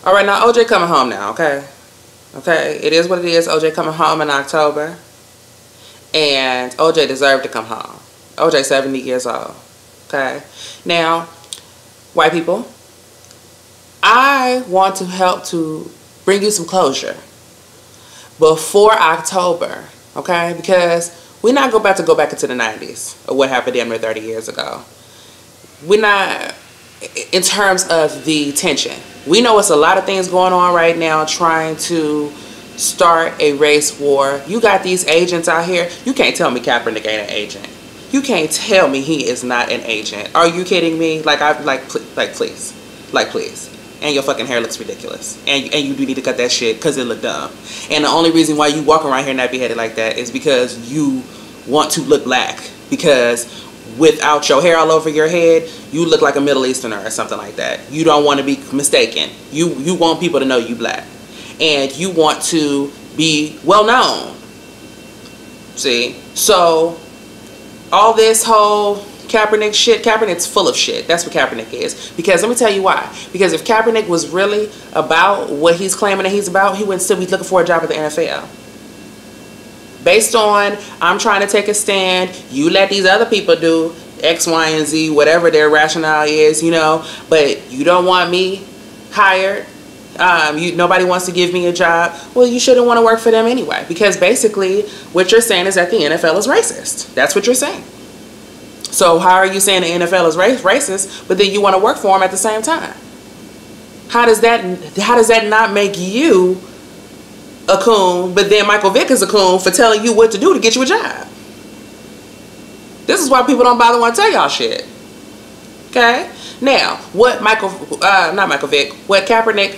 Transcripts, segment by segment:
All right, now OJ coming home now, okay? Okay, it is what it is. OJ coming home in October. And OJ deserved to come home. OJ 70 years old. Okay? Now, white people, I want to help to bring you some closure before October. Okay? Because we're not about to go back into the 90s or what happened damn near 30 years ago. We're not, in terms of the tension. We know it's a lot of things going on right now trying to start a race war. You got these agents out here. You can't tell me Kaepernick ain't an agent. You can't tell me he is not an agent. Are you kidding me? Please. And your fucking hair looks ridiculous. And you do need to cut that shit because it look dumb. And the only reason why you walk around here nappy headed like that is because you want to look black. Because without your hair all over your head, you look like a Middle Easterner or something like that. You don't want to be mistaken. You want people to know you black. And you want to be well known. See? So, all this whole Kaepernick shit, Kaepernick's full of shit. That's what Kaepernick is. Because let me tell you why. Because if Kaepernick was really about what he's claiming that he's about, he wouldn't still be looking for a job at the NFL. Based on, I'm trying to take a stand, you let these other people do X, Y, and Z, whatever their rationale is, you know, but you don't want me hired. Nobody wants to give me a job. Well, you shouldn't want to work for them anyway, because basically what you're saying is that the NFL is racist. That's what you're saying. So how are you saying the NFL is racist, but then you want to work for them at the same time? How does that not make you a coon, but then Michael Vick is a coon for telling you what to do to get you a job? This is why people don't bother want to tell y'all shit. Okay? Now, what Kaepernick,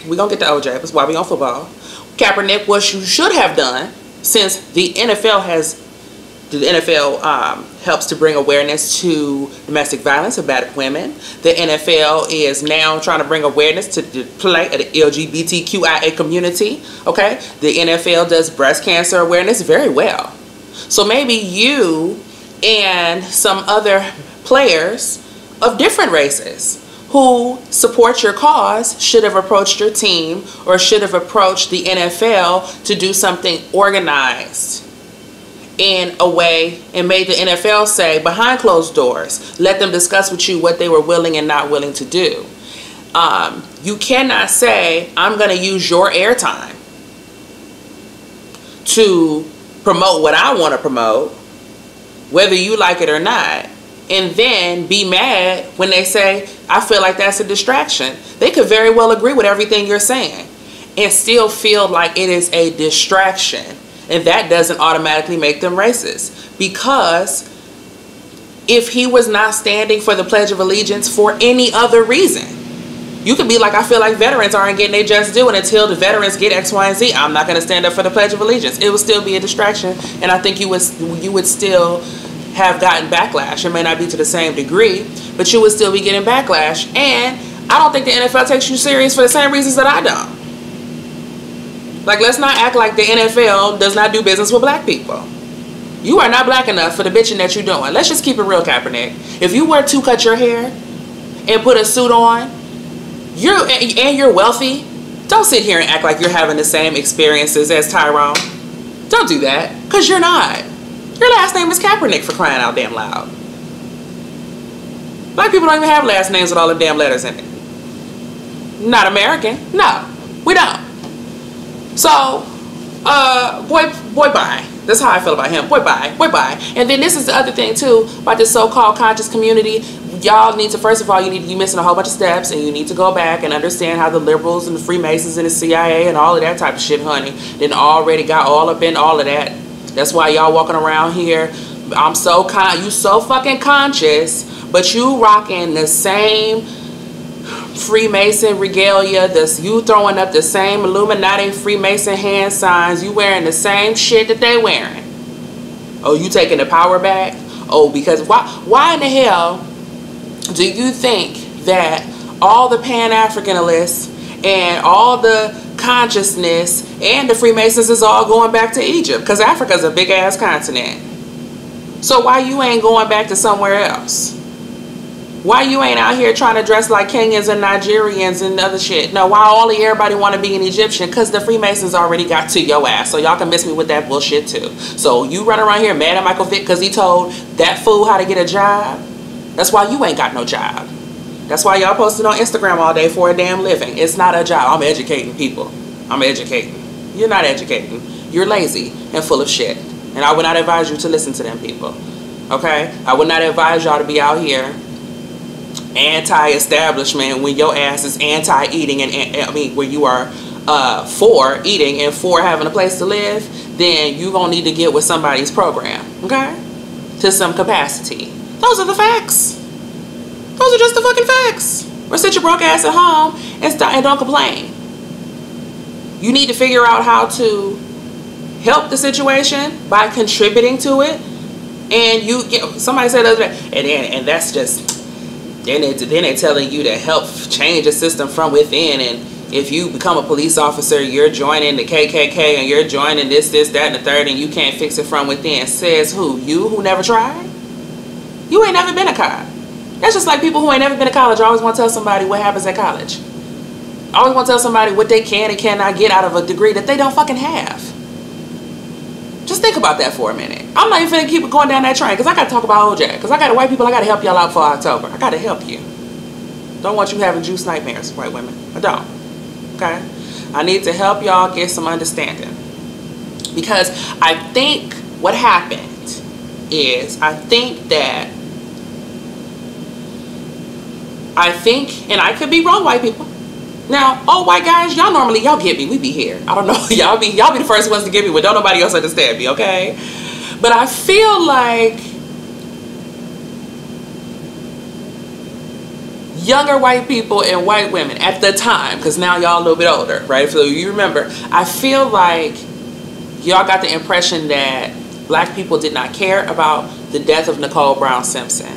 we're going to get to OJ, that's why we on football. Kaepernick, what you should have done, since the NFL helps to bring awareness to domestic violence about women. The NFL is now trying to bring awareness to the plight of the LGBTQIA community. Okay? The NFL does breast cancer awareness very well. So maybe you and some other players of different races who support your cause should have approached your team or should have approached the NFL to do something organized in a way and made the NFL say behind closed doors, let them discuss with you what they were willing and not willing to do. You cannot say, I'm going to use your airtime to promote what I want to promote, whether you like it or not, and then be mad when they say, I feel like that's a distraction. They could very well agree with everything you're saying and still feel like it is a distraction. And that doesn't automatically make them racist. Because if he was not standing for the Pledge of Allegiance for any other reason, you could be like, I feel like veterans aren't getting their just due, and until the veterans get X, Y, and Z, I'm not going to stand up for the Pledge of Allegiance. It would still be a distraction, and I think you would still have gotten backlash. It may not be to the same degree, but you would still be getting backlash. And I don't think the NFL takes you serious for the same reasons that I don't. Like, let's not act like the NFL does not do business with black people. You are not black enough for the bitching that you're doing. Let's just keep it real, Kaepernick. If you were to cut your hair and put a suit on, you're wealthy, don't sit here and act like you're having the same experiences as Tyrone. Don't do that, because you're not. Your last name is Kaepernick, for crying out damn loud. Black people don't even have last names with all the damn letters in it. Not American. No, we don't. So, boy bye. That's how I feel about him. Boy bye. And then this is the other thing too about this so-called conscious community. Y'all need to, first of all, you're missing a whole bunch of steps, and you need to go back and understand how the liberals and the Freemasons and the CIA and all of that type of shit, honey, then already got all up in all of that. That's why y'all walking around here, you so fucking conscious, but you rocking the same Freemason regalia, you throwing up the same Illuminati Freemason hand signs, you wearing the same shit that they wearing. Oh, you taking the power back? Oh, because why in the hell do you think that all the Pan-Africanists and all the consciousness and the Freemasons is all going back to Egypt? Because Africa's a big ass continent. So why you ain't going back to somewhere else? Why you ain't out here trying to dress like Kenyans and Nigerians and other shit? No, why everybody want to be an Egyptian? Because the Freemasons already got to your ass. So y'all can miss me with that bullshit too. So you run around here mad at Michael Vick because he told that fool how to get a job? That's why you ain't got no job. That's why y'all posting on Instagram all day for a damn living. It's not a job. I'm educating people. I'm educating. You're not educating. You're lazy and full of shit. And I would not advise you to listen to them people. Okay? I would not advise y'all to be out here anti-establishment when your ass is anti-eating, and where you are for eating and for having a place to live. Then you gonna need to get with somebody's program, okay, to some capacity. Those are the facts. Those are just the fucking facts. Or sit your broke ass at home and don't complain. You need to figure out how to help the situation by contributing to it. And you get, somebody said the other day, and that's just. Then they're telling you to help change the system from within. And if you become a police officer, you're joining the KKK and you're joining this, that, and the third, and you can't fix it from within. Says who? You who never tried? You ain't never been a cop. That's just like people who ain't never been to college. I always want to tell somebody what happens at college. I always want to tell somebody what they can and cannot get out of a degree that they don't fucking have. Just think about that for a minute. I'm not even finna keep going down that train because I got to talk about OJ. Because I got white people, I got to help y'all out for October. I got to help you. Don't want you having juice nightmares, white women. I don't. Okay? I need to help y'all get some understanding. Because I think what happened is, and I could be wrong, white people. Now, all white guys, y'all get me. We be here. I don't know. Y'all be the first ones to get me, but don't nobody else understand me, okay? But I feel like younger white people and white women at the time, because now y'all a little bit older, right? So you remember, I feel like y'all got the impression that black people did not care about the death of Nicole Brown Simpson.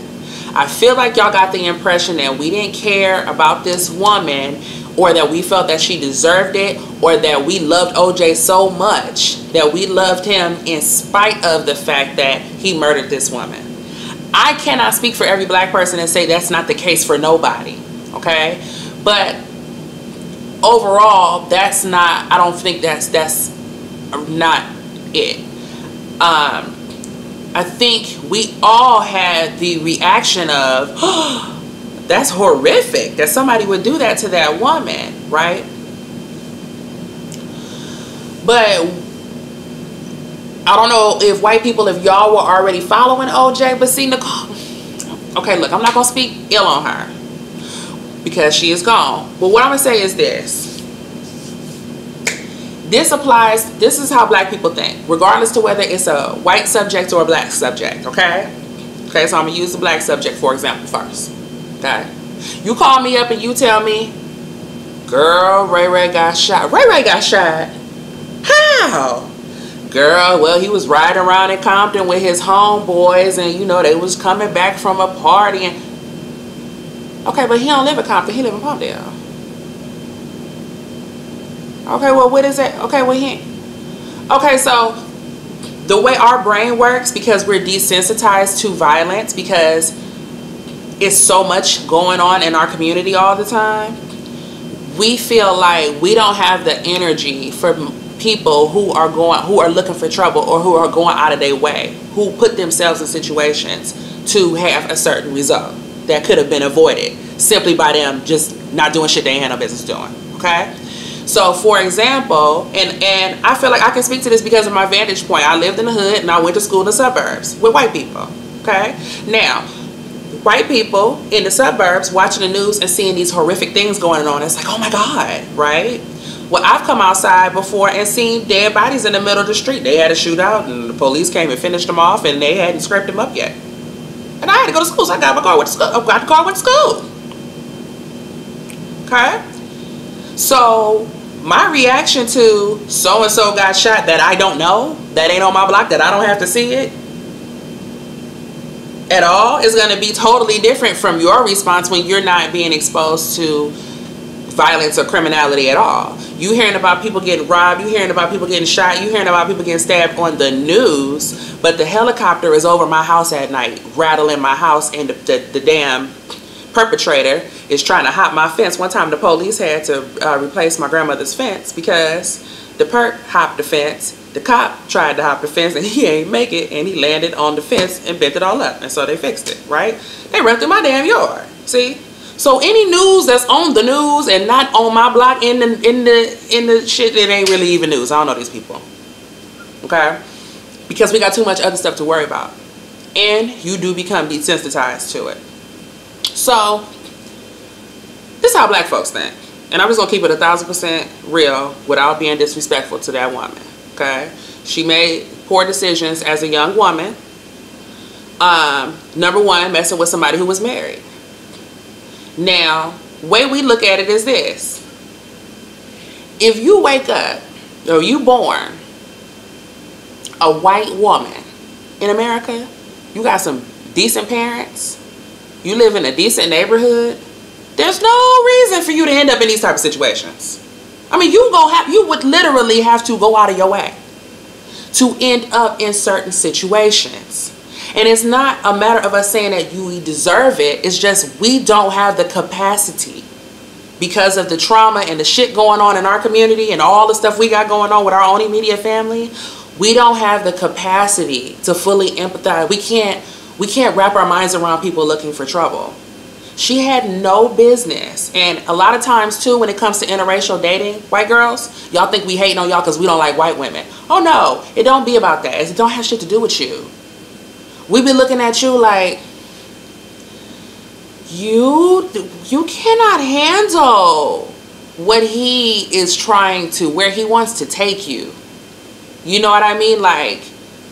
I feel like y'all got the impression that we didn't care about this woman, or that we felt that she deserved it, or that we loved OJ so much that we loved him in spite of the fact that he murdered this woman. I cannot speak for every black person and say that's not the case for nobody, okay? But overall, that's not, I don't think that's not it. I think we all had the reaction of, oh, that's horrific that somebody would do that to that woman, right? But I don't know if white people, if y'all were already following OJ, but see, Nicole, okay, look, I'm not gonna speak ill on her because she is gone. But what I'm gonna say is this. This applies, this is how black people think, regardless to whether it's a white subject or a black subject, okay? Okay, so I'm gonna use the black subject, for example, first. Okay, you call me up and you tell me, girl, Ray Ray got shot. Ray Ray got shot? How? Girl, well, he was riding around in Compton with his homeboys, and you know, they was coming back from a party. And okay, but he don't live in Compton, he live in Palmdale. Okay, well, what is it? Okay, well, okay, so the way our brain works, because we're desensitized to violence, because it's so much going on in our community all the time, we feel like we don't have the energy for people who are looking for trouble, or who are going out of their way, who put themselves in situations to have a certain result that could have been avoided simply by them just not doing shit they ain't had no business doing. Okay, so for example, and I feel like I can speak to this because of my vantage point. I lived in the hood and I went to school in the suburbs with white people. Okay, now white people in the suburbs watching the news and seeing these horrific things going on, it's like, oh my God, right? Well, I've come outside before and seen dead bodies in the middle of the street. They had a shootout and the police came and finished them off, and they hadn't scraped them up yet. And I had to go to school, so I got my car, went to school. I got the car, went to school. Okay? So my reaction to so-and-so got shot that I don't know, that ain't on my block, that I don't have to see it at all, is going to be totally different from your response when you're not being exposed to violence or criminality at all. You hearing about people getting robbed, you hearing about people getting shot, you hearing about people getting stabbed on the news, but the helicopter is over my house at night, rattling my house, and the damn perpetrator is trying to hop my fence. One time the police had to replace my grandmother's fence because the perp hopped the fence. The cop tried to hop the fence and he ain't make it, and he landed on the fence and bent it all up, and so they fixed it, right? They run through my damn yard. See? So any news that's on the news and not on my block in the shit, it ain't really even news. I don't know these people. Okay? Because we got too much other stuff to worry about. And you do become desensitized to it. So this is how black folks think. And I'm just gonna keep it 1,000% real without being disrespectful to that woman. Okay? She made poor decisions as a young woman. Number one, messing with somebody who was married. Now, way we look at it is this. If you wake up, or you born a white woman in America, you got some decent parents, you live in a decent neighborhood, there's no reason for you to end up in these type of situations. I mean, you would literally have to go out of your way to end up in certain situations. And it's not a matter of us saying that you deserve it. It's just we don't have the capacity because of the trauma and the shit going on in our community and all the stuff we got going on with our own immediate family. We don't have the capacity to fully empathize. We can't wrap our minds around people looking for trouble. She had no business. And a lot of times too, when it comes to interracial dating, white girls, y'all think we hating on y'all because we don't like white women. Oh no, it don't be about that. It don't have shit to do with you. We be looking at you like, you cannot handle what he is trying to, where he wants to take you. You know what I mean? Like,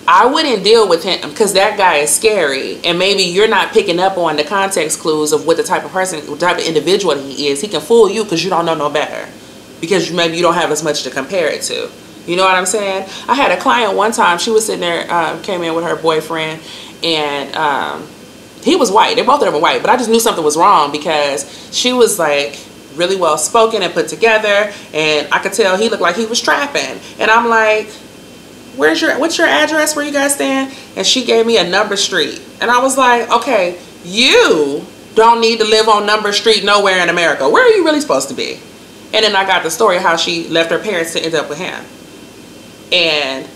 I wouldn't deal with him because that guy is scary, and maybe you're not picking up on the context clues of what the type of person, what type of individual he is. He can fool you because you don't know no better, because maybe you don't have as much to compare it to. You know what I'm saying? I had a client one time, she was sitting there, came in with her boyfriend, and he was white. They both of them were white, but I just knew something was wrong because she was like really well spoken and put together, and I could tell he looked like he was trapping. And I'm like, what's your address where you guys stand? And she gave me a number street. And I was like, okay, you don't need to live on number street nowhere in America. Where are you really supposed to be? And then I got the story of how she left her parents to end up with him. And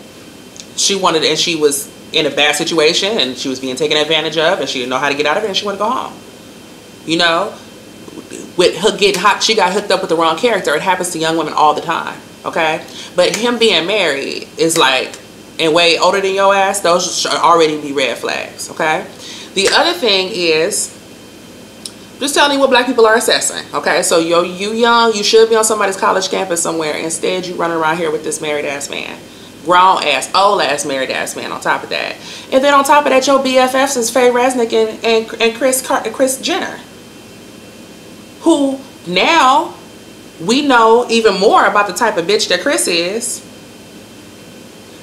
she was in a bad situation, and she was being taken advantage of, and she didn't know how to get out of it, and she wanted to go home. You know, with her getting hot, she got hooked up with the wrong character. It happens to young women all the time. Okay, but him being married is like, and way older than your ass, those should already be red flags. Okay, the other thing is, just telling you what black people are assessing. Okay, so you young, you should be on somebody's college campus somewhere. Instead, you running around here with this married ass man, grown ass, old ass married ass man. On top of that, and then on top of that, your BFFs is Faye Resnick and Kris Jenner, who now we know even more about the type of bitch that Kris is.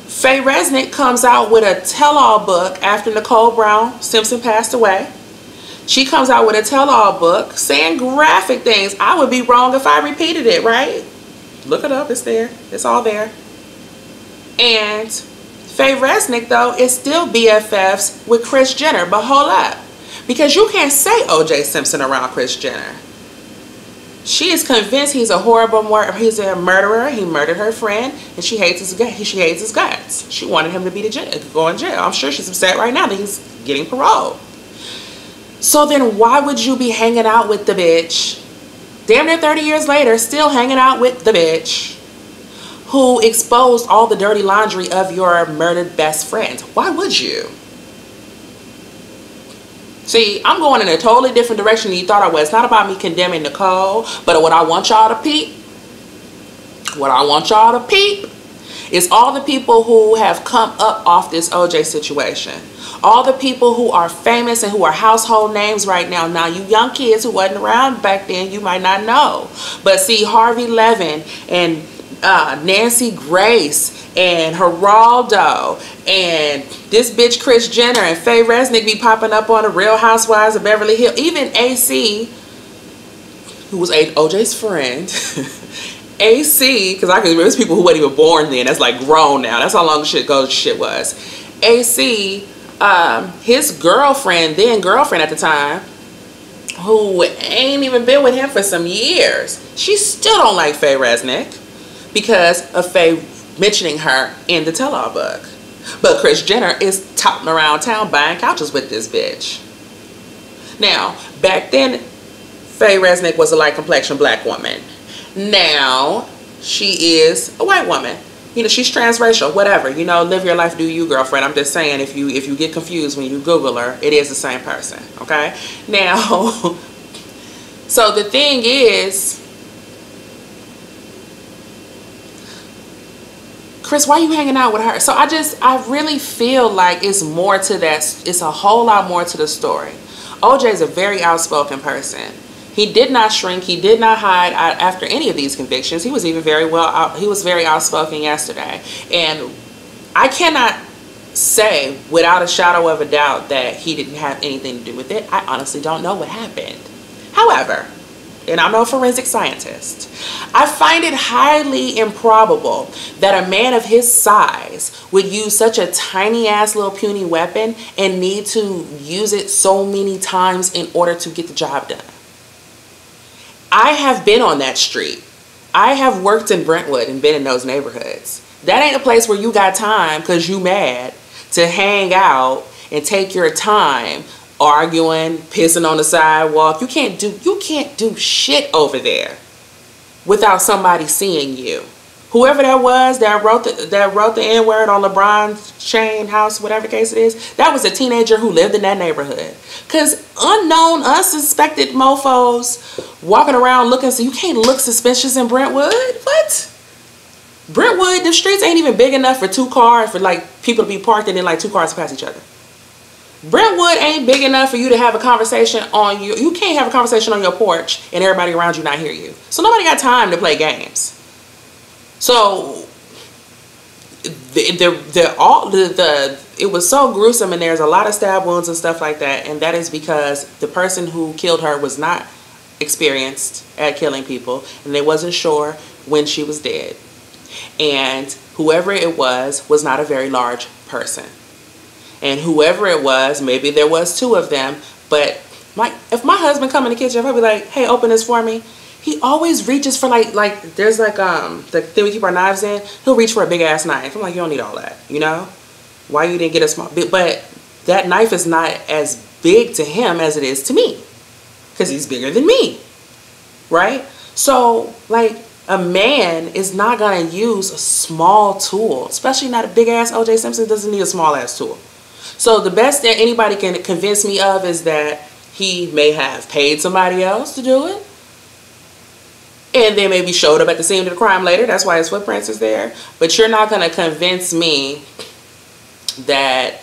Faye Resnick comes out with a tell-all book after Nicole Brown Simpson passed away. She comes out with a tell-all book saying graphic things. I would be wrong if I repeated it, right? Look it up. It's there. It's all there. And Faye Resnick, though, is still BFFs with Kris Jenner. But hold up. Because you can't say O.J. Simpson around Kris Jenner. She is convinced he's a horrible he's a murderer. He murdered her friend, and she hates his guts. She wanted him to go in jail. I'm sure she's upset right now that he's getting parole. So then why would you be hanging out with the bitch, damn near 30 years later, still hanging out with the bitch who exposed all the dirty laundry of your murdered best friend? Why would you? See, I'm going in a totally different direction than you thought I was. It's not about me condemning Nicole, but what I want y'all to peep, is all the people who have come up off this OJ situation. All the people who are famous and who are household names right now. Now, you young kids who wasn't around back then, you might not know. But see, Harvey Levin and Nancy Grace and Geraldo and this bitch Kris Jenner and Faye Resnick be popping up on the Real Housewives of Beverly Hills. Even AC, who was OJ's friend, AC, because I can remember there's people who weren't even born then. That's like grown now. That's how long the shit was. AC, his girlfriend, then girlfriend at the time, who ain't even been with him for some years, she still don't like Faye Resnick because of Faye mentioning her in the tell-all book. But Kris Jenner is touting around town buying couches with this bitch. Now, back then, Faye Resnick was a light complexion black woman. Now, she is a white woman. You know, she's transracial, whatever. You know, live your life, do you, girlfriend. I'm just saying, if you get confused when you Google her, it is the same person, okay? Now, so the thing is, Chris, why are you hanging out with her? So I really feel like it's more to that. It's a whole lot more to the story. OJ is a very outspoken person. He did not shrink. He did not hide after any of these convictions. He was even he was very outspoken yesterday. And I cannot say without a shadow of a doubt that he didn't have anything to do with it. I honestly don't know what happened. However, and I'm no forensic scientist, I find it highly improbable that a man of his size would use such a tiny ass little puny weapon and need to use it so many times in order to get the job done. I have been on that street. I have worked in Brentwood and been in those neighborhoods. That ain't a place where you got time because you mad to hang out and take your time arguing, pissing on the sidewalk. You can't do shit over there without somebody seeing you. Whoever that was that wrote the N-word on LeBron's chain house, whatever the case it is, that was a teenager who lived in that neighborhood. Because unknown, unsuspected mofos walking around looking, so you can't look suspicious in Brentwood? What? Brentwood, the streets ain't even big enough for two cars, for like people to be parked and then like two cars pass each other. Brentwood ain't big enough for you to have a conversation on you can't have a conversation on your porch and everybody around you not hear you. So nobody got time to play games. So it was so gruesome, and there's a lot of stab wounds and stuff like that, and that is because the person who killed her was not experienced at killing people, and they wasn't sure when she was dead. And whoever it was not a very large person. And whoever it was, maybe there was two of them, but if my husband come in the kitchen, I'll be like, hey, open this for me. He always reaches for like there's like the thing we keep our knives in. He'll reach for a big ass knife. I'm like, you don't need all that, you know? Why you didn't get a small bit? But that knife is not as big to him as it is to me, because he's bigger than me, right? So like a man is not gonna use a small tool, especially not a big ass. OJ Simpson doesn't need a small ass tool. So the best that anybody can convince me of is that he may have paid somebody else to do it, and then maybe showed up at the scene of the crime later. That's why his footprints is there. But you're not going to convince me that,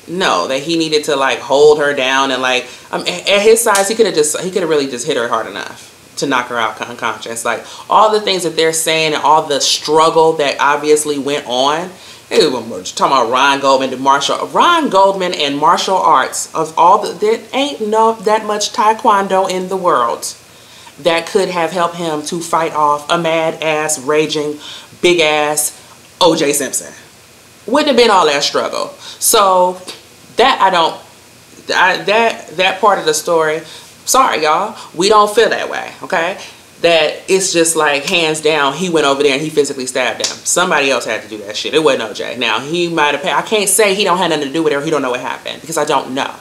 no, that he needed to like hold her down and like, at his size, he could have really just hit her hard enough to knock her out unconscious. Like all the things that they're saying and all the struggle that obviously went on. We're talking about Ron Goldman and martial arts of all there ain't that much taekwondo in the world that could have helped him to fight off a mad ass, raging, big ass OJ Simpson. Wouldn't have been all that struggle. So that that part of the story, sorry y'all, we don't feel that way, okay? That it's just like hands down he went over there and he physically stabbed him. Somebody else had to do that shit. It wasn't OJ. Now he might have paid. I can't say he don't have nothing to do with it or he don't know what happened, because I don't know.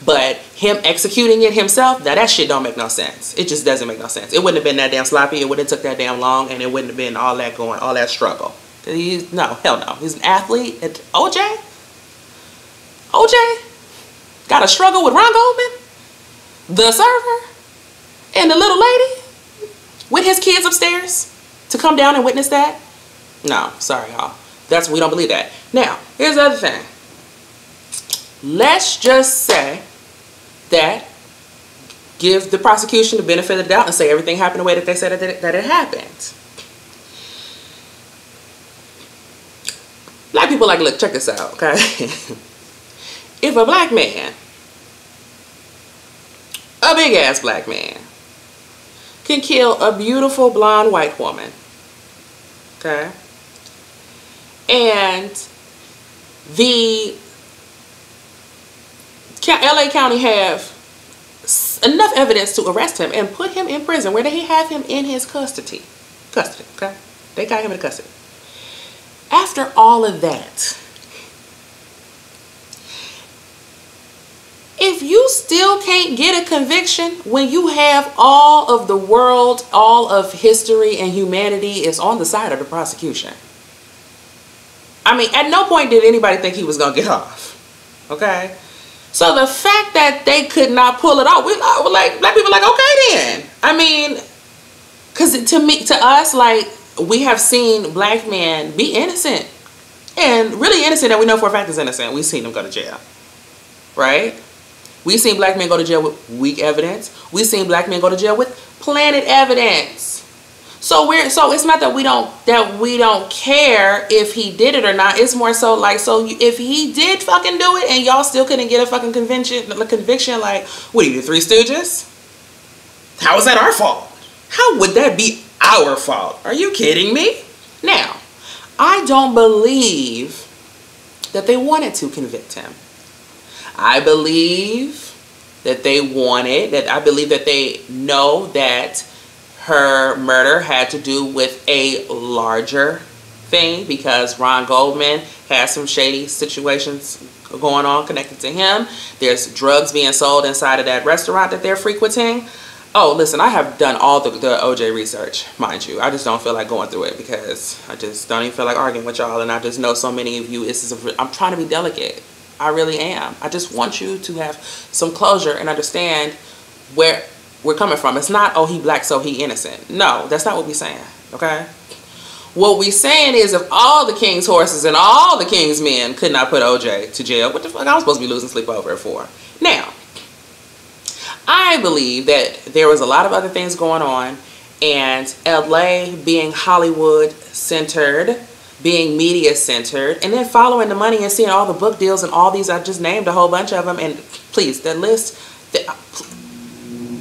But him executing it himself, now that shit don't make no sense. It just doesn't make no sense. It wouldn't have been that damn sloppy. It wouldn't have took that damn long, and it wouldn't have been all that struggle. No, hell no. He's an athlete. OJ got a struggle with Ron Goldman, the server, and the little lady with his kids upstairs to come down and witness that? No, sorry y'all. We don't believe that. Now, here's the other thing. Let's just say that, give the prosecution the benefit of the doubt and say everything happened the way that they said that it happened. Black people like, look, check this out, okay? If a black man, a big ass black man, can kill a beautiful blonde white woman, okay? And the LA County have enough evidence to arrest him and put him in prison where they have him in his custody. Okay? They got him in custody. After all of that, if you still can't get a conviction when you have all of the world, all of history and humanity is on the side of the prosecution. I mean, at no point did anybody think he was going to get off. Okay? So the fact that they could not pull it off, we're like, black people like, okay then. I mean, because to us, like, we have seen black men be innocent. And really innocent that we know for a fact is innocent. We've seen them go to jail. Right? We've seen black men go to jail with weak evidence. We've seen black men go to jail with planted evidence. So it's not that we don't care if he did it or not. It's more so like, so if he did fucking do it and y'all still couldn't get a fucking conviction, like, what are you, the Three Stooges? How is that our fault? How would that be our fault? Are you kidding me? Now, I don't believe that they wanted to convict him. I believe that they know that her murder had to do with a larger thing because Ron Goldman has some shady situations going on connected to him. There's drugs being sold inside of that restaurant that they're frequenting. Oh, listen, I have done all the OJ research, mind you. I just don't feel like going through it because I just don't even feel like arguing with y'all. And I just know so many of you, I'm trying to be delicate. I really am. I just want you to have some closure and understand where we're coming from. It's not, oh, he black, so he innocent. No, that's not what we're saying, okay? What we're saying is if all the king's horses and all the king's men could not put OJ to jail, what the fuck I was supposed to be losing sleep over it for? Now, I believe that there was a lot of other things going on, and LA being Hollywood centered, being media centered, and then following the money and seeing all the book deals and all these, I just named a whole bunch of them, and please, that list,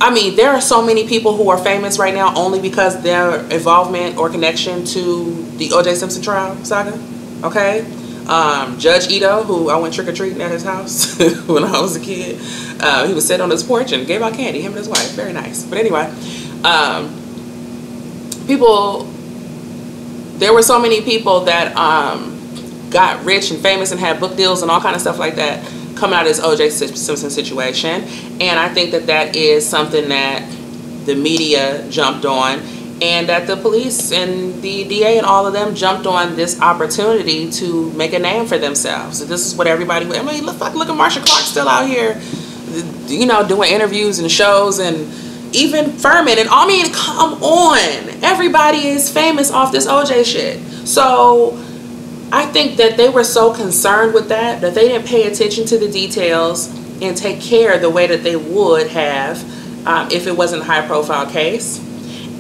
I mean, there are so many people who are famous right now only because their involvement or connection to the O.J. Simpson trial saga, okay? Judge Ito, who I went trick-or-treating at his house when I was a kid, he was sitting on his porch and gave out candy, him and his wife, very nice. But anyway, there were so many people that got rich and famous and had book deals and all kind of stuff like that coming out of this O.J. Simpson situation, and I think that that is something that the media jumped on, and that the police and the DA and all of them jumped on this opportunity to make a name for themselves. So this is what everybody, I mean, look at Marsha Clark still out here, you know, doing interviews and shows, and even Furman, and I mean, come on, everybody is famous off this OJ shit. So I think that they were so concerned with that they didn't pay attention to the details and take care the way that they would have if it wasn't a high profile case.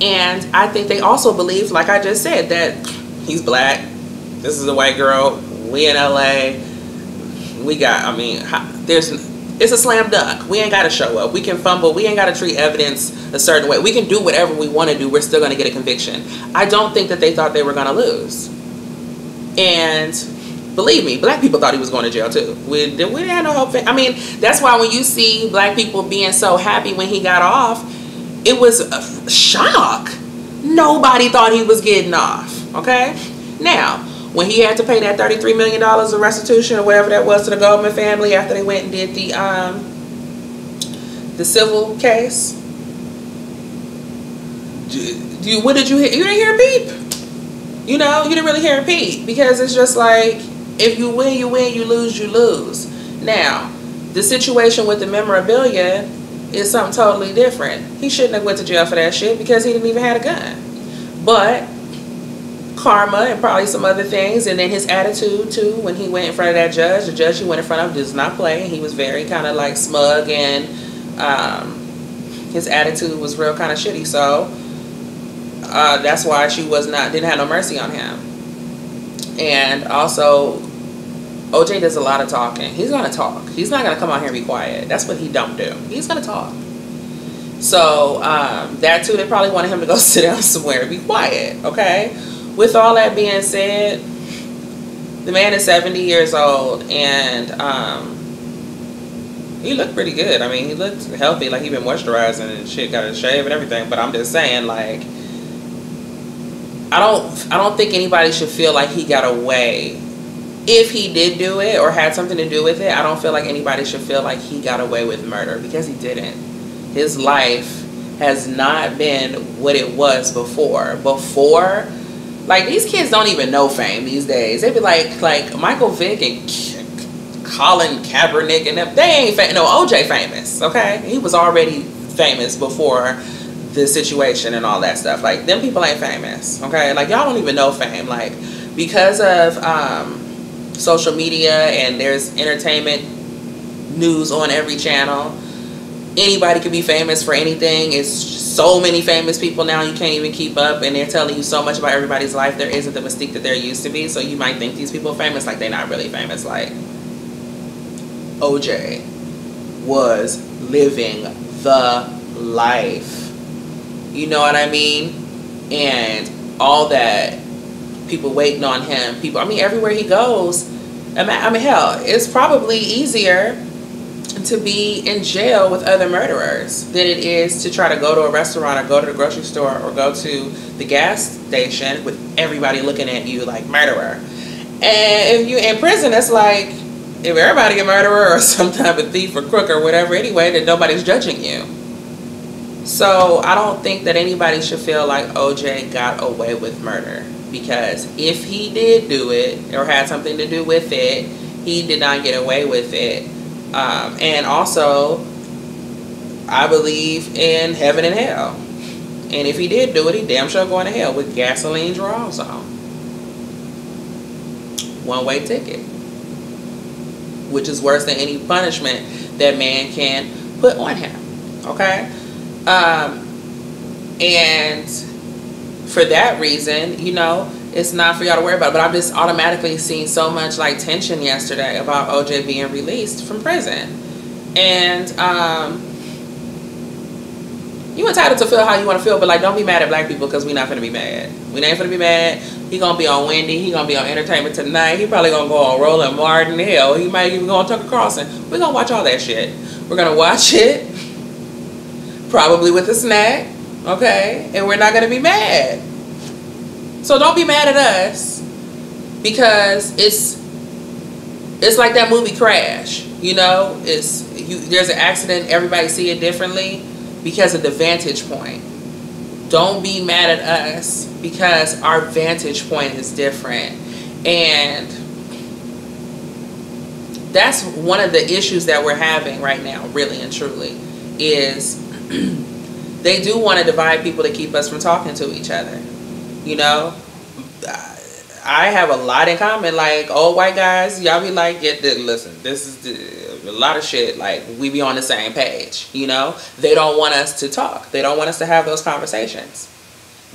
And I think they also believed, like I just said, that he's black, this is a white girl, we in LA, we got, I mean, it's a slam dunk. We ain't got to show up. We can fumble. We ain't got to treat evidence a certain way. We can do whatever we want to do. We're still going to get a conviction. I don't think that they thought they were going to lose. And believe me, black people thought he was going to jail too. We didn't have no hope. I mean, that's why when you see black people being so happy when he got off, it was a shock. Nobody thought he was getting off. Okay? Now, when he had to pay that $33 million of restitution or whatever that was to the Goldman family after they went and did the civil case, what did you hear? You didn't hear a peep. You know, you didn't really hear a peep, because it's just like, if you win, you win, you lose, you lose. Now, the situation with the memorabilia is something totally different. He shouldn't have went to jail for that shit because he didn't even have a gun. But karma and probably some other things, and then his attitude too when he went in front of that judge. The judge he went in front of does not play. He was very kind of like smug, and his attitude was real kind of shitty. So that's why she didn't have no mercy on him. And also, OJ does a lot of talking. He's gonna talk. He's not gonna come out here and be quiet. That's what he don't do. He's gonna talk. So that too, they probably wanted him to go sit down somewhere and be quiet. Okay. With all that being said, the man is 70 years old, and He looked pretty good. I mean, he looked healthy, like he been moisturizing and shit, got a shave and everything. But I'm just saying, like, I don't think anybody should feel like he got away. If he did do it or had something to do with it, I don't feel like anybody should feel like he got away with murder, because he didn't. His life has not been what it was before. Before, like, these kids don't even know fame these days. They be like Michael Vick and Colin Kaepernick and them. They ain't no, OJ famous, okay? He was already famous before the situation and all that stuff. Like, them people ain't famous, okay? Like, y'all don't even know fame. Like, because of social media and there's entertainment news on every channel, anybody can be famous for anything. It's so many famous people now, you can't even keep up, and they're telling you so much about everybody's life. There isn't the mystique that there used to be. So you might think these people are famous, like they're not really famous. Like, OJ was living the life, you know what I mean? And all that, people waiting on him, people, I mean, everywhere he goes, I mean, hell, it's probably easier to be in jail with other murderers than it is to try to go to a restaurant or go to the grocery store or go to the gas station with everybody looking at you like murderer. And if you in prison, it's like, if everybody a murderer or some type of thief or crook or whatever anyway, then nobody's judging you. So I don't think that anybody should feel like OJ got away with murder, because if he did do it or had something to do with it, he did not get away with it. And also, I believe in heaven and hell. And if he did do it, he damn sure going to hell with gasoline draws on. One-way ticket. Which is worse than any punishment that man can put on him. Okay? And for that reason, you know, it's not for y'all to worry about. But I've just automatically seen so much like tension yesterday about OJ being released from prison. And you entitled to feel how you want to feel, but like, don't be mad at black people, because we not finna be mad. We ain't finna be mad. He gonna be on Wendy. He gonna be on Entertainment Tonight. He probably gonna go on Roland Martin. Hell, he might even go on Tucker Carlson. We're gonna watch all that shit. We're gonna watch it, probably with a snack, okay? And we're not gonna be mad. So don't be mad at us, because it's like that movie Crash. You know, there's an accident, everybody see it differently because of the vantage point. Don't be mad at us because our vantage point is different. And that's one of the issues that we're having right now, really and truly, is they do want to divide people to keep us from talking to each other. You know, I have a lot in common. Like, old white guys, y'all be like, listen, this is a lot of shit. Like, we be on the same page. You know, they don't want us to talk. They don't want us to have those conversations.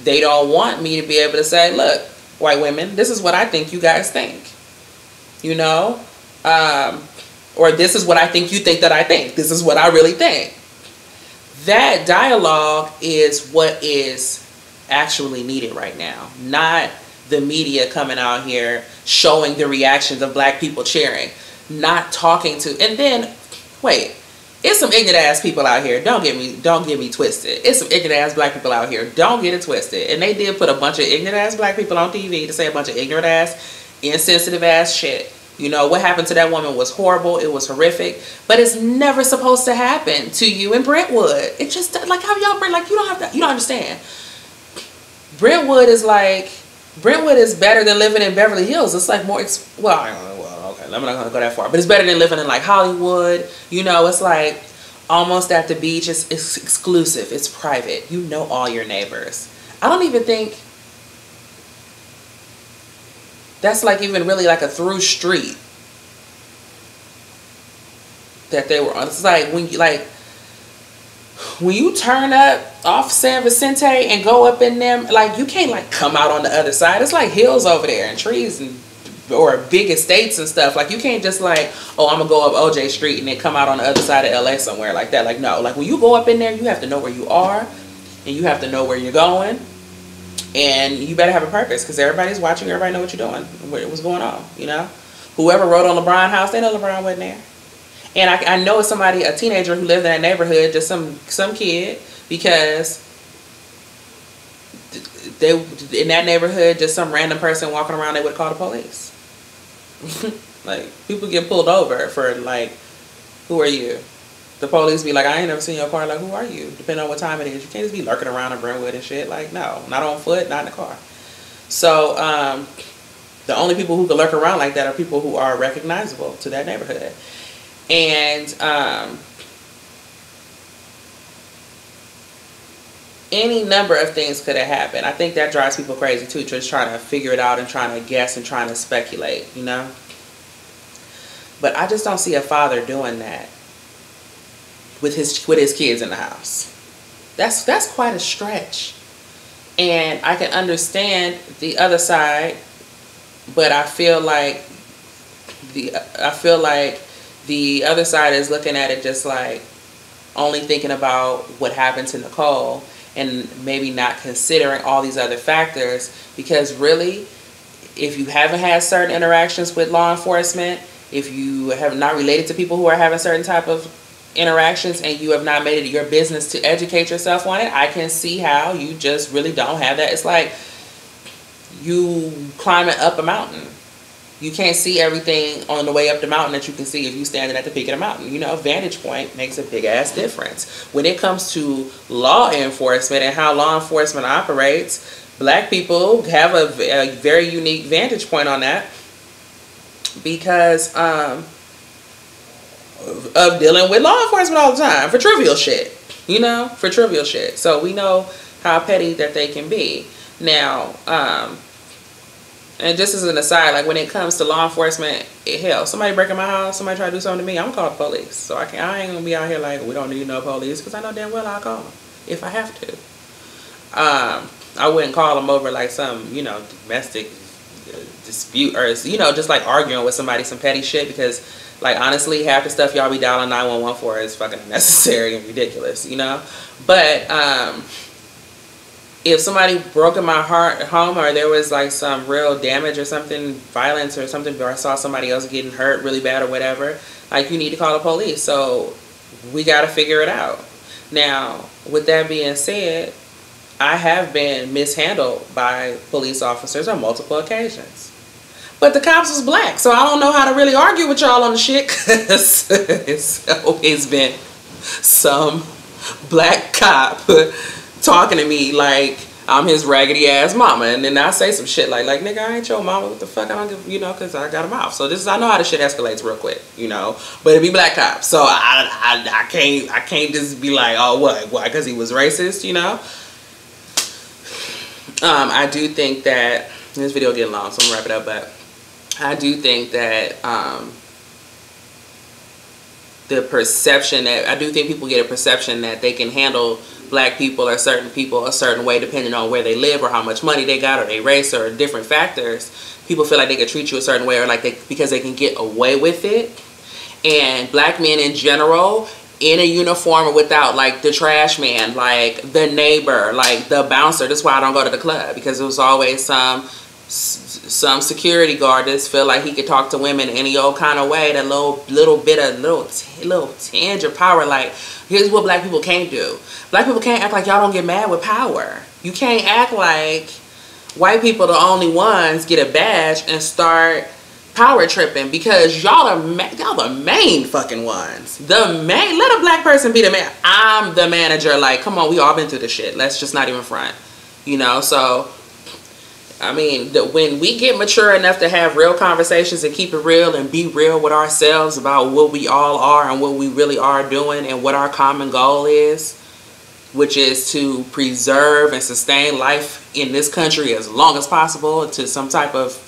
They don't want me to be able to say, look, white women, this is what I think you guys think. You know, or this is what I think you think that I think. This is what I really think. That dialogue is what is actually needed right now, not the media coming out here showing the reactions of black people cheering, not talking to. And then, wait, it's some ignorant ass people out here. Don't get me twisted. It's some ignorant ass black people out here. Don't get it twisted. And they did put a bunch of ignorant ass black people on TV to say a bunch of ignorant ass, insensitive ass shit. You know, what happened to that woman was horrible. It was horrific. But it's never supposed to happen to you in Brentwood. It's just like, how y'all, like, you don't understand. Brentwood is better than living in Beverly Hills. It's like more, okay, I'm not gonna go that far, but it's better than living in like Hollywood. You know, it's like almost at the beach. It's exclusive. It's private. You know all your neighbors. I don't even think that's like even really like a through street that they were on. It's like when you turn up off San Vicente and go up in them, like, you can't like come out on the other side. It's like hills over there and trees and or big estates and stuff. Like, you can't just like, oh, I'm gonna go up OJ Street and then come out on the other side of LA somewhere like that. Like, no, like when you go up in there, you have to know where you are and you have to know where you're going, and you better have a purpose, because everybody's watching. Everybody know what you're doing, what's going on. You know, whoever wrote on LeBron's house, they know LeBron wasn't there. And I know it's somebody, a teenager who lived in that neighborhood, just some kid, because they in that neighborhood, just some random person walking around, they would call the police. Like, people get pulled over for, like, who are you? The police be like, I ain't never seen your car. Like, who are you? Depending on what time it is. You can't just be lurking around in Brentwood and shit. Like, no, not on foot, not in the car. So the only people who can lurk around like that are people who are recognizable to that neighborhood. And any number of things could have happened. I think that drives people crazy too, just trying to figure it out and trying to guess and trying to speculate, you know. But I just don't see a father doing that with his kids in the house. That's quite a stretch. And I can understand the other side, but I feel like the other side is looking at it just like only thinking about what happened to Nicole and maybe not considering all these other factors. Because really, if you haven't had certain interactions with law enforcement, if you have not related to people who are having certain type of interactions, and you have not made it your business to educate yourself on it, I can see how you just really don't have that. It's like you climbing up a mountain. You can't see everything on the way up the mountain that you can see if you standing at the peak of the mountain. You know, vantage point makes a big ass difference. When it comes to law enforcement and how law enforcement operates, black people have a very unique vantage point on that, because of dealing with law enforcement all the time for trivial shit, you know, for trivial shit. So we know how petty that they can be. Now, and just as an aside, like when it comes to law enforcement, hell, somebody breaking my house, somebody try to do something to me, I'm gonna call the police. So I ain't gonna be out here like, we don't need no police, because I know damn well I'll call them if I have to. I wouldn't call them over like some, you know, domestic dispute, or, you know, just like arguing with somebody, some petty shit, because like honestly, half the stuff y'all be dialing 911 for is fucking unnecessary and ridiculous, you know. But if somebody broke in my home, or there was like some real damage or something, violence or something, or I saw somebody else getting hurt really bad or whatever, like you need to call the police. So we got to figure it out. Now, with that being said, I have been mishandled by police officers on multiple occasions. But the cops was black, so I don't know how to really argue with y'all on the shit, because it's always been some black cop talking to me like I'm his raggedy ass mama, and then I say some shit like nigga, I ain't your mama, what the fuck, I don't give, you know, because I got a mouth. So I know how this shit escalates real quick, you know, but it be black cops, so I can't just be like, oh, why, because he was racist, you know. I do think that this video getting long, so I'm gonna wrap it up, but I do think that the perception that, I do think people get a perception that they can handle black people or certain people a certain way depending on where they live or how much money they got or their race or different factors. People feel like they can treat you a certain way, or like because they can get away with it. And black men in general, in a uniform or without, like the trash man, like the neighbor, like the bouncer. That's why I don't go to the club, because it was always some security guard that feel like he could talk to women any old kind of way. That little tinge of power. Like, here's what black people can't do. Black people can't act like y'all don't get mad with power. You can't act like white people the only ones get a badge and start power tripping, because y'all the main fucking ones. Let a black person be the man. I'm the manager. Like, come on, we all been through this shit. Let's just not even front, you know. So I mean, when we get mature enough to have real conversations and keep it real and be real with ourselves about what we all are and what we really are doing and what our common goal is, which is to preserve and sustain life in this country as long as possible to some type of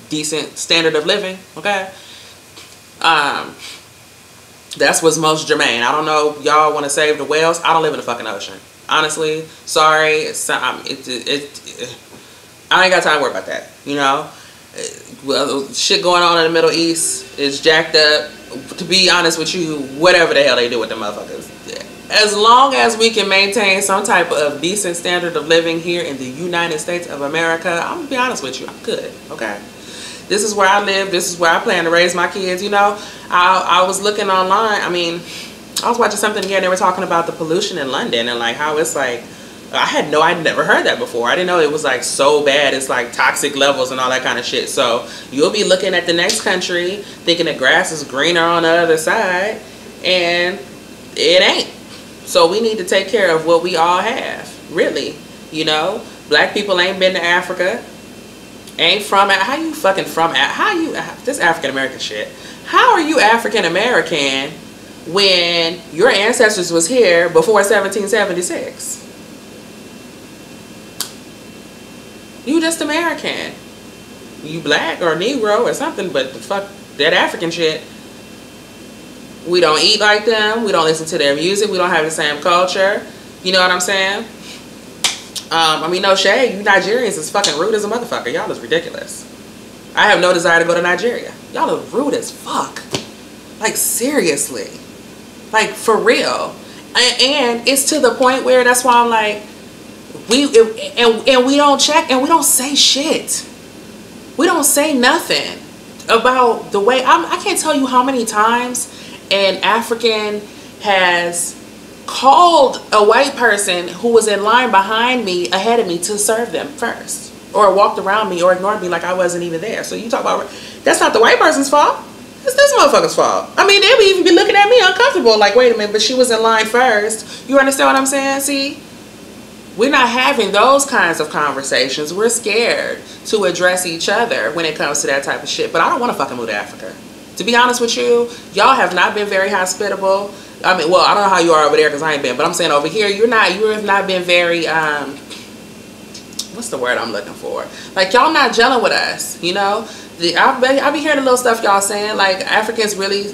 decent standard of living, okay? That's what's most germane. I don't know, y'all want to save the whales. I don't live in the fucking ocean. Honestly, sorry. I ain't got time to worry about that, you know? Well, shit going on in the Middle East is jacked up. To be honest with you, whatever the hell they do with the motherfuckers. As long as we can maintain some type of decent standard of living here in the United States of America, I'm gonna be honest with you, I'm good, okay? This is where I live. This is where I plan to raise my kids. You know, I was looking online. I mean, I was watching something again. They were talking about the pollution in London and like how it's like, I'd never heard that before. I didn't know it was like so bad. It's like toxic levels and all that kind of shit. So you'll be looking at the next country thinking the grass is greener on the other side, and it ain't. So we need to take care of what we all have, really. You know, black people ain't been to Africa, ain't from, how you fucking from, how you, this African American shit. How are you African American when your ancestors was here before 1776? You just American. You black or Negro or something, but fuck that African shit. We don't eat like them. We don't listen to their music. We don't have the same culture. You know what I'm saying? I mean, no shade. You Nigerians is fucking rude as a motherfucker. Y'all is ridiculous. I have no desire to go to Nigeria. Y'all are rude as fuck. Like, seriously. Like, for real. And it's to the point where that's why I'm like, we don't check and we don't say shit. We don't say nothing about the way, I can't tell you how many times an African has called a white person who was in line behind me, ahead of me, to serve them first, or walked around me or ignored me like I wasn't even there. So you talk about, that's not the white person's fault. It's this motherfucker's fault. I mean, they would even be looking at me uncomfortable like, wait a minute, but she was in line first. You understand what I'm saying? See? We're not having those kinds of conversations. We're scared to address each other when it comes to that type of shit. But I don't want to fucking move to Africa. To be honest with you, y'all have not been very hospitable. I mean, well, I don't know how you are over there because I ain't been. But I'm saying over here, you have not been very, what's the word I'm looking for? Like, y'all not gelling with us, you know? I be hearing the little stuff y'all saying. Like, Africans really,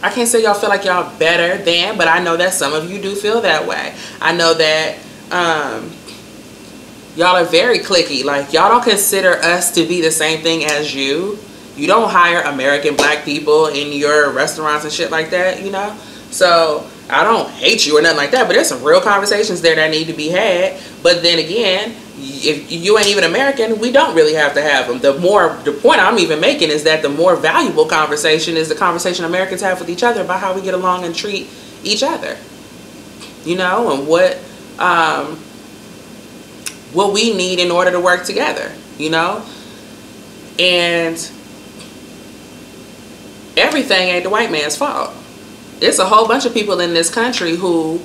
I can't say y'all feel like y'all better than, but I know that some of you do feel that way. I know that y'all are very cliquey. Like, y'all don't consider us to be the same thing as you. You don't hire American black people in your restaurants and shit like that, you know? So I don't hate you or nothing like that, but there's some real conversations there that need to be had. But then again, if you ain't even American, we don't really have to have them. The point I'm even making is that the more valuable conversation is the conversation Americans have with each other about how we get along and treat each other, you know, and what we need in order to work together, you know. And everything ain't the white man's fault. It's a whole bunch of people in this country who,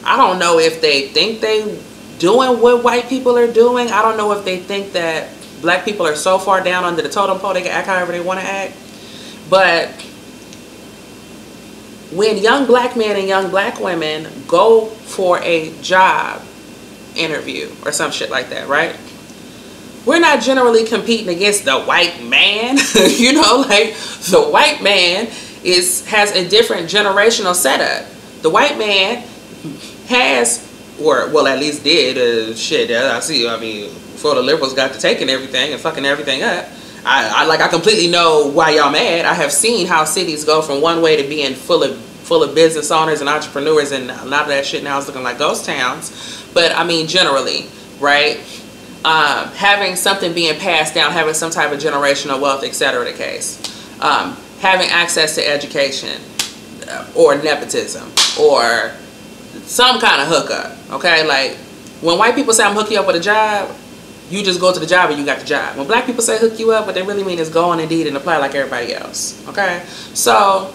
I don't know if they think they doing what white people are doing. I don't know if they think that black people are so far down under the totem pole they can act however they want to act. But when young black men and young black women go for a job interview or some shit like that, right? We're not generally competing against the white man. You know, like, the white man has a different generational setup. The white man has, or well, at least did, shit, I see, I mean, before the liberals got to taking everything and fucking everything up, I completely know why y'all mad. I have seen how cities go from one way to being full of business owners and entrepreneurs, and a lot of that shit now is looking like ghost towns. But I mean, generally, right? Having something being passed down, having some type of generational wealth, etc. the case. Having access to education, or nepotism, or some kind of hookup, okay? Like, when white people say I'm hooking you up with a job, you just go to the job and you got the job. When black people say hook you up, what they really mean is go on Indeed and apply like everybody else, okay? So,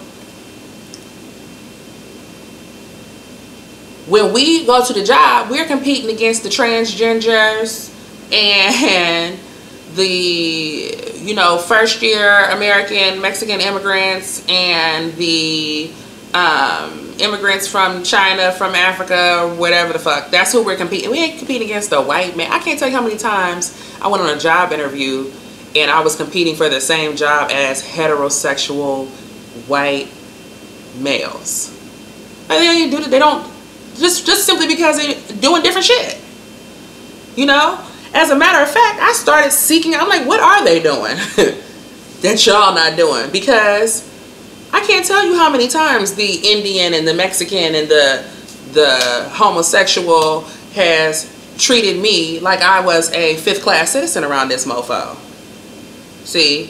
when we go to the job, we're competing against the transgenders and the, you know, first year American Mexican immigrants and the immigrants from China, from Africa, whatever the fuck. That's who we're competing. We ain't competing against the white man. I can't tell you how many times I went on a job interview and I was competing for the same job as heterosexual white males. And they don't just simply because they're doing different shit, you know. As a matter of fact, I started seeking. I'm like, what are they doing that y'all not doing? Because I can't tell you how many times the Indian and the Mexican and the homosexual has treated me like I was a 5th class citizen around this mofo. See?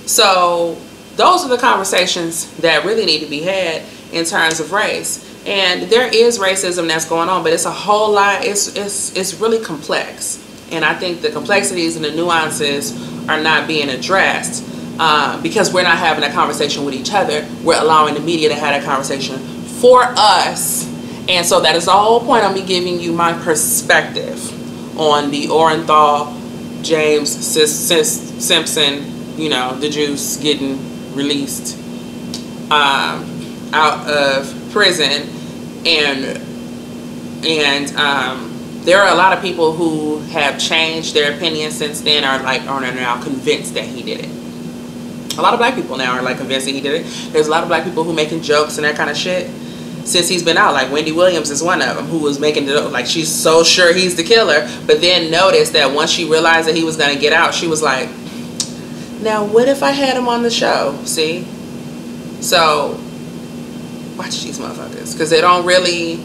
So those are the conversations that really need to be had in terms of race. And there is racism that's going on, but it's a whole lot. It's really complex. And I think the complexities and the nuances are not being addressed because we're not having a conversation with each other. We're allowing the media to have a conversation for us. And so that is the whole point of me giving you my perspective on the Orenthal, James, Simpson, you know, the juice getting released out of prison. And there are a lot of people who have changed their opinion since then, are now convinced that he did it. A lot of black people now are like convinced that he did it. There's a lot of black people who making jokes and that kind of shit since he's been out. Like Wendy Williams is one of them, who was making it like she's so sure he's the killer, but then noticed that once she realized that he was going to get out, she was like, now what if I had him on the show? See? So watch these motherfuckers, because they don't really,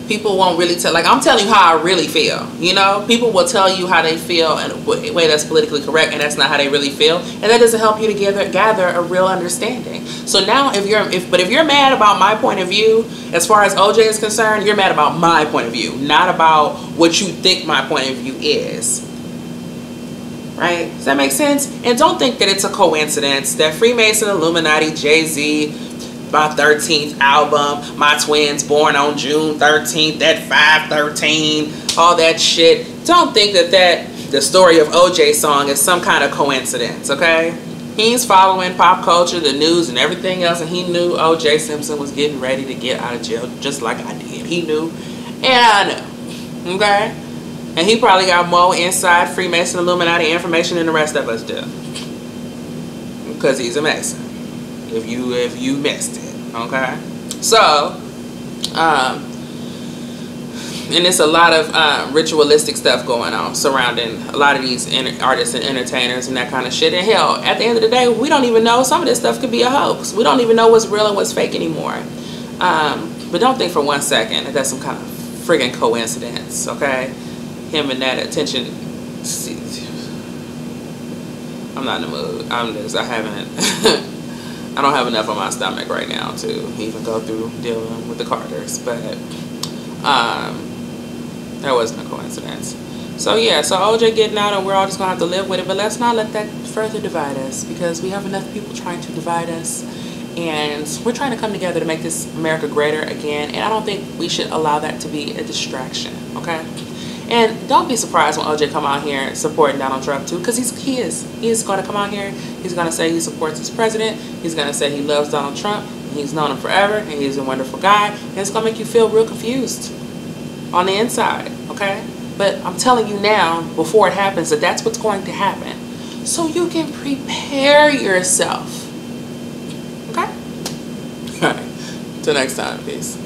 people won't really tell, like I'm telling you how I really feel, you know. People will tell you how they feel in a way that's politically correct, and that's not how they really feel, and that doesn't help you to gather a real understanding. So now if you're mad about my point of view as far as OJ is concerned, you're mad about my point of view, not about what you think my point of view is. Right? Does that make sense? And don't think that it's a coincidence that Freemason, Illuminati, Jay-Z, my 13th album, my twins born on June 13th at 5:13, all that shit. Don't think that the story of OJ's song is some kind of coincidence, okay? He's following pop culture, the news, and everything else, and he knew OJ Simpson was getting ready to get out of jail just like I did. He knew, and I knew, okay? And he probably got more inside Freemason, Illuminati information than the rest of us do, because he's a Mason. If you missed it, okay? So, and it's a lot of ritualistic stuff going on surrounding a lot of these artists and entertainers and that kind of shit. And hell, at the end of the day, we don't even know. Some of this stuff could be a hoax. We don't even know what's real and what's fake anymore. But don't think for 1 second that that's some kind of friggin' coincidence, okay? Him and that attention. I'm not in the mood. I don't have enough on my stomach right now to even go through dealing with the Carters, but that wasn't a coincidence. So yeah, so OJ getting out and we're all just gonna have to live with it, but let's not let that further divide us, because we have enough people trying to divide us, and we're trying to come together to make this America greater again, and I don't think we should allow that to be a distraction, okay? And don't be surprised when OJ come out here supporting Donald Trump too, because he is going to come out here. He's going to say he supports his president. He's going to say he loves Donald Trump. He's known him forever, and he's a wonderful guy. And it's going to make you feel real confused on the inside, okay? But I'm telling you now, before it happens, that that's what's going to happen, so you can prepare yourself, okay? All right. Till next time, peace.